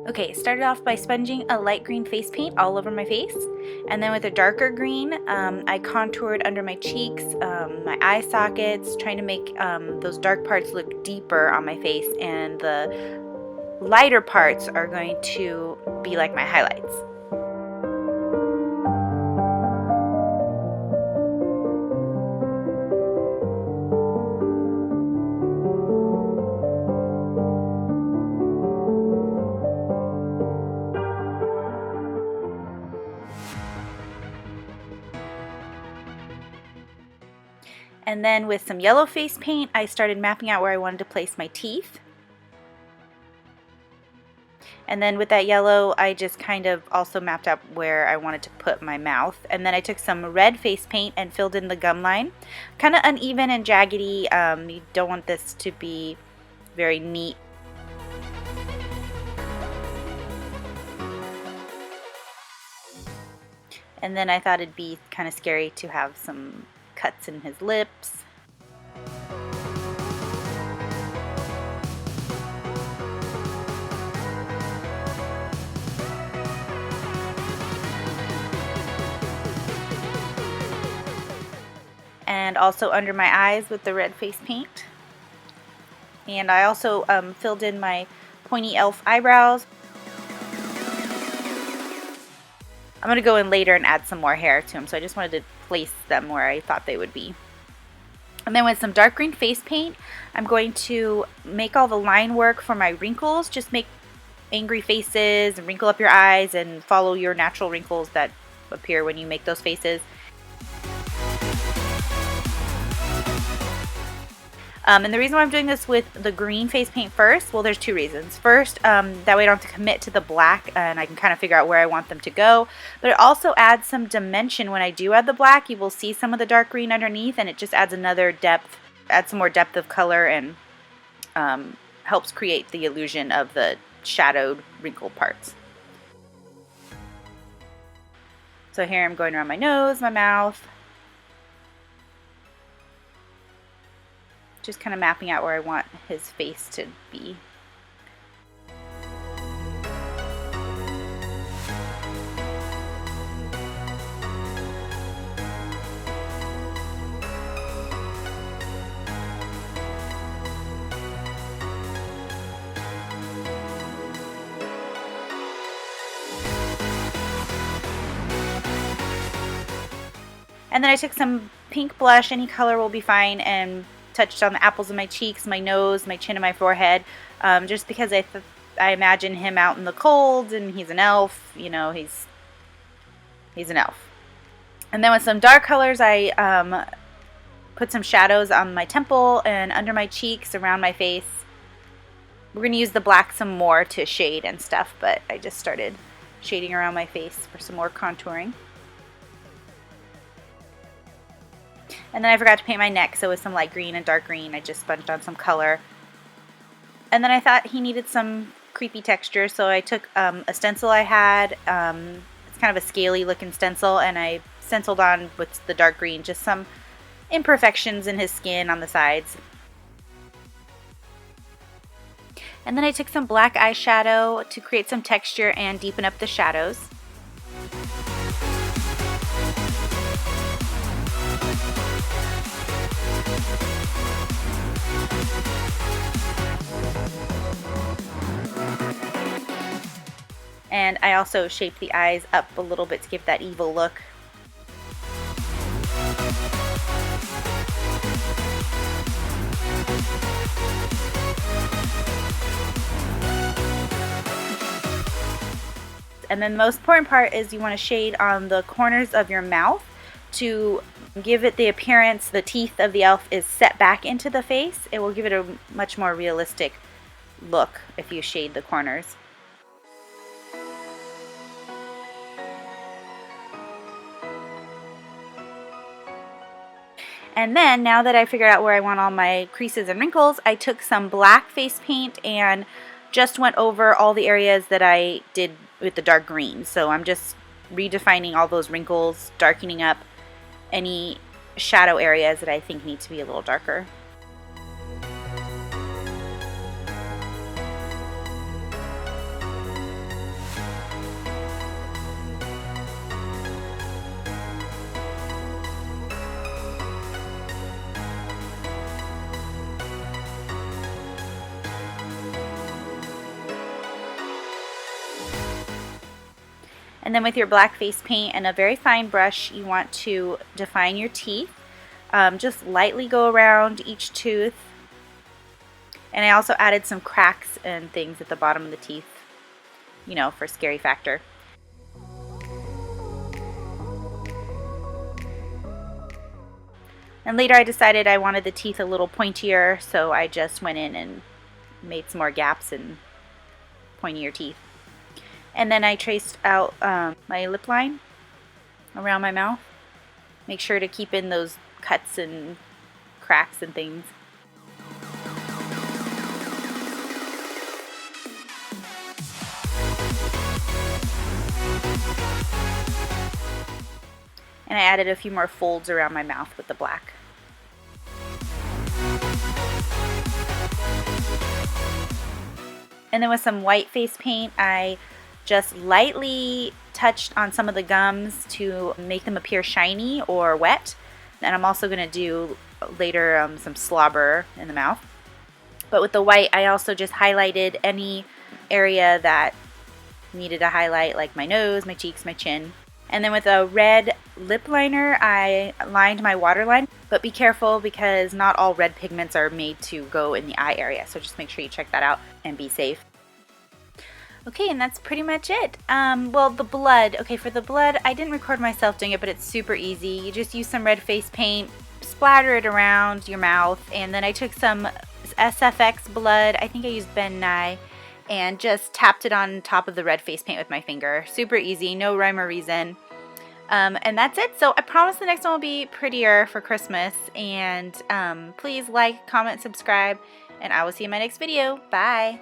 Okay, started off by sponging a light green face paint all over my face, and then with a darker green, I contoured under my cheeks, my eye sockets, trying to make those dark parts look deeper on my face, and the lighter parts are going to be like my highlights. And then with some yellow face paint, I started mapping out where I wanted to place my teeth. And then with that yellow, I just kind of also mapped out where I wanted to put my mouth. And then I took some red face paint and filled in the gum line. Kind of uneven and jaggedy. You don't want this to be very neat. And then I thought it'd be kind of scary to have some cuts in his lips. And also under my eyes with the red face paint. And I also filled in my pointy elf eyebrows. I'm going to go in later and add some more hair to them, so I just wanted to place them where I thought they would be. And then with some dark green face paint, I'm going to make all the line work for my wrinkles. Just make angry faces and wrinkle up your eyes and follow your natural wrinkles that appear when you make those faces. And the reason why I'm doing this with the green face paint first, well, there's two reasons. First, that way I don't have to commit to the black and I can kind of figure out where I want them to go. But it also adds some dimension when I do add the black. You will see some of the dark green underneath, and it just adds another depth, adds some more depth of color, and helps create the illusion of the shadowed wrinkled parts. So here I'm going around my nose, my mouth. Just kind of mapping out where I want his face to be. And then I took some pink blush, any color will be fine, and touched on the apples of my cheeks, my nose, my chin, and my forehead, just because I imagine him out in the cold, and he's an elf, you know, he's an elf. And then with some dark colors, I put some shadows on my temple and under my cheeks, around my face. We're going to use the black some more to shade and stuff, but I just started shading around my face for some more contouring. And then I forgot to paint my neck, so with some light green and dark green, I just sponged on some color. And then I thought he needed some creepy texture, so I took a stencil I had. It's kind of a scaly looking stencil, and I stenciled on with the dark green just some imperfections in his skin on the sides. And then I took some black eyeshadow to create some texture and deepen up the shadows. And I also shaped the eyes up a little bit to give that evil look. And then the most important part is you want to shade on the corners of your mouth to give it the appearance the teeth of the elf is set back into the face. It will give it a much more realistic look if you shade the corners. And then, now that I figured out where I want all my creases and wrinkles, I took some black face paint and just went over all the areas that I did with the dark green. So I'm just redefining all those wrinkles, darkening up any shadow areas that I think need to be a little darker. And then with your black face paint and a very fine brush, you want to define your teeth. Just lightly go around each tooth. And I also added some cracks and things at the bottom of the teeth, you know, for scary factor. And later I decided I wanted the teeth a little pointier, so I just went in and made some more gaps and pointier teeth. And then I traced out my lip line around my mouth. Make sure to keep in those cuts and cracks and things. And I added a few more folds around my mouth with the black. And then with some white face paint, I just lightly touched on some of the gums to make them appear shiny or wet. And I'm also going to do later some slobber in the mouth. But with the white, I also just highlighted any area that needed a highlight, like my nose, my cheeks, my chin. And then with a red lip liner, I lined my waterline. But be careful because not all red pigments are made to go in the eye area. So just make sure you check that out and be safe. Okay, and that's pretty much it. Well, the blood. Okay, for the blood, I didn't record myself doing it, but it's super easy. You just use some red face paint, splatter it around your mouth, and then I took some SFX blood. I think I used Ben Nye, and just tapped it on top of the red face paint with my finger. Super easy, no rhyme or reason. And that's it. So I promise the next one will be prettier for Christmas. And please like, comment, subscribe, and I will see you in my next video. Bye.